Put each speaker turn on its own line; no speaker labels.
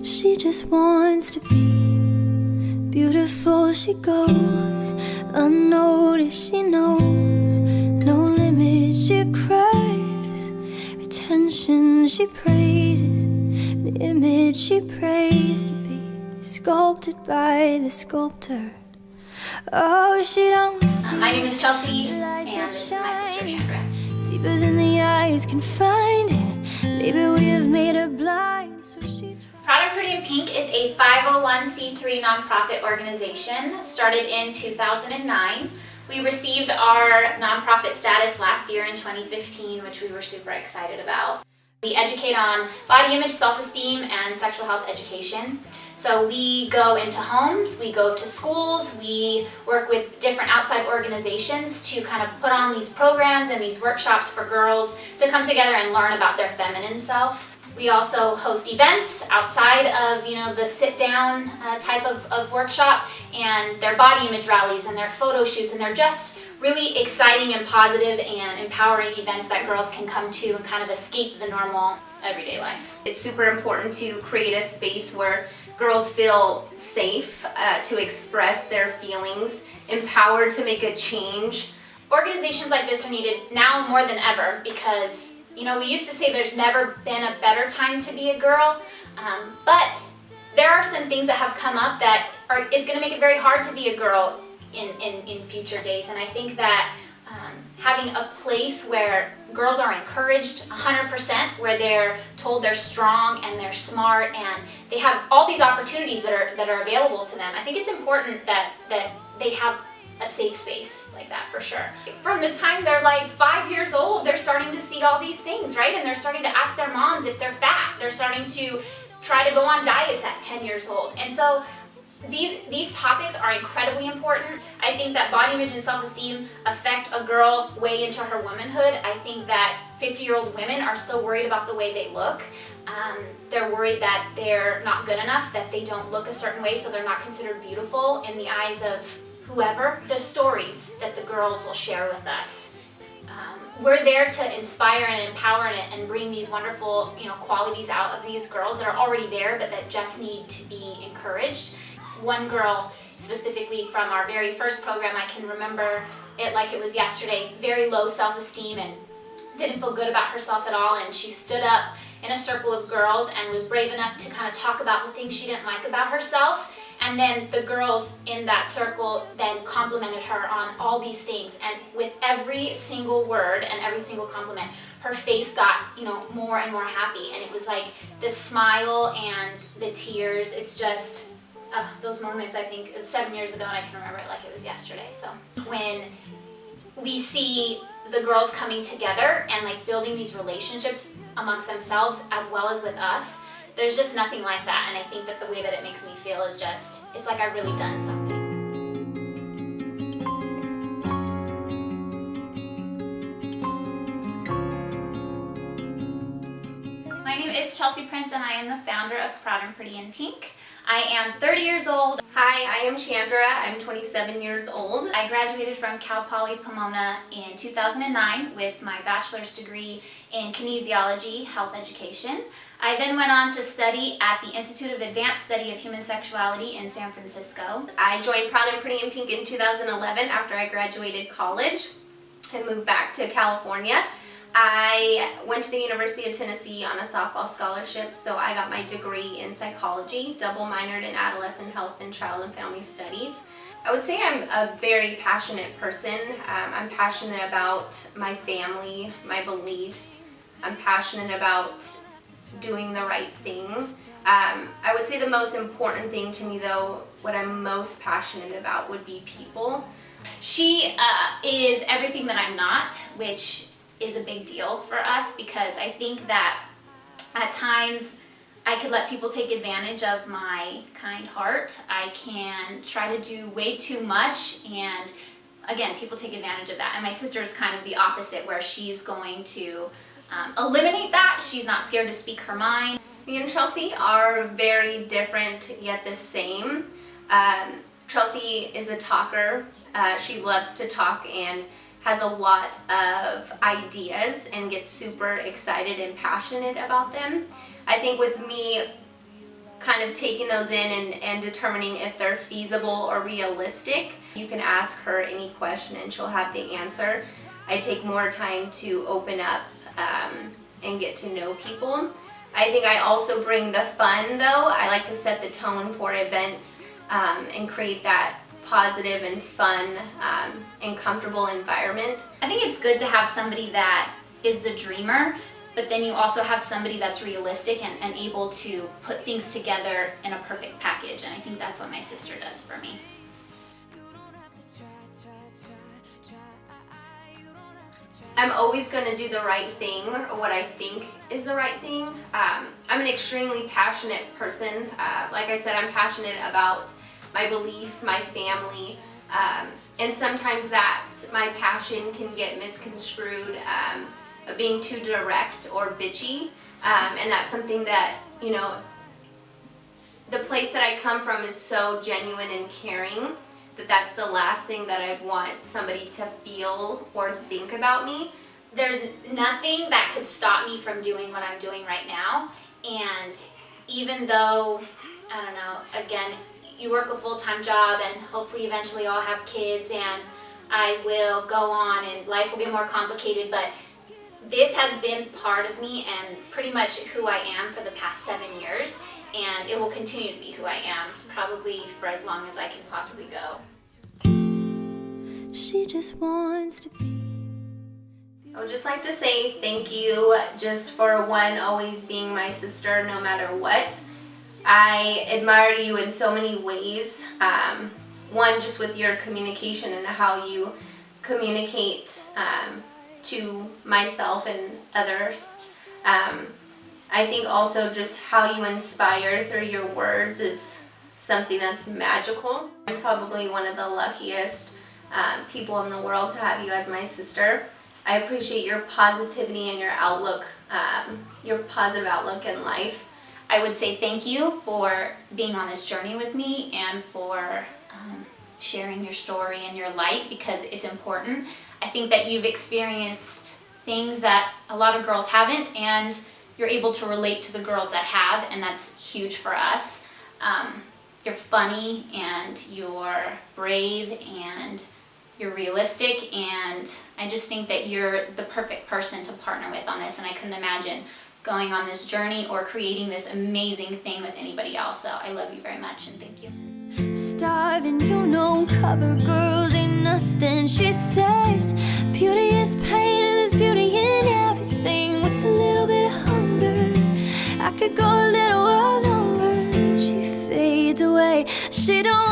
She just wants to be beautiful. She goes unnoticed. She knows no limits. She craves attention. She praises the image she prays to be sculpted by the sculptor. Oh, she don't see.
My name is Chelsea, and this is my sister Chandra.
Deeper than the eyes can find it. Maybe we have made her blind, so she.
Proud and Pretty in Pink is a 501c3 nonprofit organization started in 2009. We received our nonprofit status last year in 2015, which we were super excited about. We educate on body image, self-esteem, and sexual health education. So we go into homes, we go to schools, we work with different outside organizations to kind of put on these programs and these workshops for girls to come together and learn about their feminine self. We also host events outside of, the sit-down type of workshop, and their body image rallies and their photo shoots, and they're just really exciting and positive and empowering events that girls can come to and kind of escape the normal everyday life.
It's super important to create a space where girls feel safe to express their feelings, empowered to make a change.
Organizations like this are needed now more than ever because, we used to say there's never been a better time to be a girl, but there are some things that have come up that is going to make it very hard to be a girl in future days. And I think that having a place where girls are encouraged 100%, where they're told they're strong and they're smart and they have all these opportunities that are available to them, I think it's important that they have a safe space like that for sure. From the time they're like 5 years old, they're starting to see all these things, right? And they're starting to ask their moms if they're fat. They're starting to try to go on diets at 10 years old. And so these topics are incredibly important. I think that body image and self-esteem affect a girl way into her womanhood. I think that 50-year-old women are still worried about the way they look. They're worried that they're not good enough, that they don't look a certain way, so they're not considered beautiful in the eyes of whoever. The stories that the girls will share with us. We're there to inspire and empower and bring these wonderful, qualities out of these girls that are already there, but that just need to be encouraged. One girl specifically from our very first program, I can remember it like it was yesterday, very low self-esteem and didn't feel good about herself at all, and she stood up in a circle of girls and was brave enough to kind of talk about the things she didn't like about herself. And then the girls in that circle then complimented her on all these things, and with every single word and every single compliment, her face got, more and more happy, and it was like the smile and the tears. It's just those moments. I think it was 7 years ago, and I can remember it like it was yesterday. So when we see the girls coming together and like building these relationships amongst themselves as well as with us, there's just nothing like that. And I think that the way that it makes me feel is just, it's like I've really done something. My name is Chelsea Prince, and I am the founder of Proud and Pretty in Pink. I am 30 years old.
Hi, I am Chandra. I'm 27 years old.
I graduated from Cal Poly Pomona in 2009 with my bachelor's degree in kinesiology, health education. I then went on to study at the Institute of Advanced Study of Human Sexuality in San Francisco.
I joined Proud and Pretty in Pink in 2011 after I graduated college and moved back to California. I went to the University of Tennessee on a softball scholarship, so I got my degree in psychology, double minored in adolescent health and child and family studies. I would say I'm a very passionate person. I'm passionate about my family, my beliefs. I'm passionate about doing the right thing. I would say the most important thing to me, though, what I'm most passionate about would be people.
She is everything that I'm not, which is a big deal for us, because I think that at times I could let people take advantage of my kind heart. I can try to do way too much, and again, people take advantage of that. And my sister is kind of the opposite, where she's going to eliminate that. She's not scared to speak her mind.
Me and Chelsea are very different yet the same. Chelsea is a talker. She loves to talk and has a lot of ideas and gets super excited and passionate about them. I think with me, kind of taking those in and determining if they're feasible or realistic. You can ask her any question and she'll have the answer. I take more time to open up and get to know people. I think I also bring the fun though. I like to set the tone for events and create that positive and fun and comfortable environment.
I think it's good to have somebody that is the dreamer, but then you also have somebody that's realistic and able to put things together in a perfect package, and I think that's what my sister does for me.
I'm always going to do the right thing, or what I think is the right thing. I'm an extremely passionate person. Like I said, I'm passionate about my beliefs, my family, and sometimes that my passion can get misconstrued of being too direct or bitchy, and that's something that, you know, the place that I come from is so genuine and caring that that's the last thing that I'd want somebody to feel or think about me.
There's nothing that could stop me from doing what I'm doing right now, and even though, I don't know, again, you work a full-time job and hopefully eventually I'll have kids and I will go on and life will get more complicated, but this has been part of me and pretty much who I am for the past 7 years, and it will continue to be who I am, probably for as long as I can possibly go.
She just wants to be.
I would just like to say thank you just for one, always being my sister no matter what. I admire you in so many ways. One, just with your communication and how you communicate to myself and others. I think also just how you inspire through your words is something that's magical. I'm probably one of the luckiest people in the world to have you as my sister. I appreciate your positivity and your outlook, your positive outlook in life.
I would say thank you for being on this journey with me and for sharing your story and your light, because it's important. I think that you've experienced things that a lot of girls haven't, and you're able to relate to the girls that have, and that's huge for us. You're funny and you're brave and you're realistic, and I just think that you're the perfect person to partner with on this, and I couldn't imagine going on this journey or creating this amazing thing with anybody else. So I love you very much and thank you.
Starving, you know, cover girls ain't nothing. She says beauty is pain and there's beauty in everything. What's a little bit of hunger? I could go a little while longer. She fades away. She don't